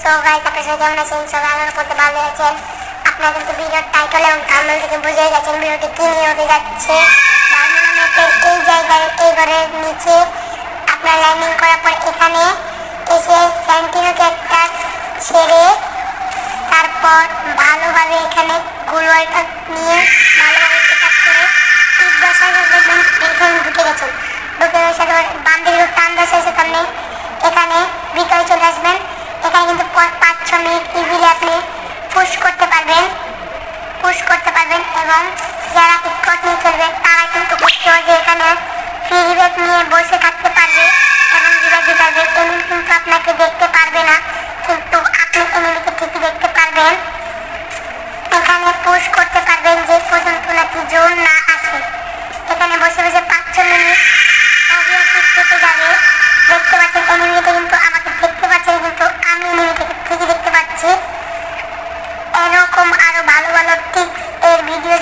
So guys, আপনারা সবাই কেমন আছেন? সবাই আল্লাহর করতে ভালো আছেন। আপনারা কিন্তু ভিডিওর টাইটেল এবং থাম্বনেল থেকে বুঝে গেছেন ভিডিওটি কি নিয়ে হতে যাচ্ছে। বারমুডা ম্যাপের এই জায়গায়, এই ঘরের নিচে আপনারা ল্যান্ডিং করার পর এখানে এসে স্যান্টিনো ক্যারেক্টার ছেড়ে তারপর ভালোভাবে এখানে গোলওয়ালটা নিয়ে ভালোভাবে সেট আপ করে ঠিক বসায় দেখবেন এখানে ঢুকে গেছেন। ঢুকে গেছে বাম দিকে টান বসে সামনে এখানে ভিতরে চলে আসবেন। এখানে কিন্তু 5-6 মিনিট ইজিলি আপনি পুশ করতে পারবেন এবং যারা স্কট নিয়ে খেলবে তারা কিন্তু খুব সহজে এখানে ফ্রি রিভেট নিয়ে বসে থাকতে পারবে এবং রিভেট দিতে পারবে। এনিমি কিন্তু আপনাকে দেখতে পারবে না, কিন্তু আপনি এনিমিকে ঠিকই দেখতে পারবেন। এখানে পুশ করতে পারবেন যে পর্যন্ত নাকি জোন না আসে। এখানে বসে বসে 5-6 মিনিট অবভিয়াসলি কেটে যাবে। দেখতে পাচ্ছেন এনিমিটা কিন্তু আমাকে দেখতে পাচ্ছেন, কিন্তু আমি এনিমিটাকে ঠিকই দেখতে পাচ্ছি। এরকম আরো ভালো ভালো টিপস এর ভিডিও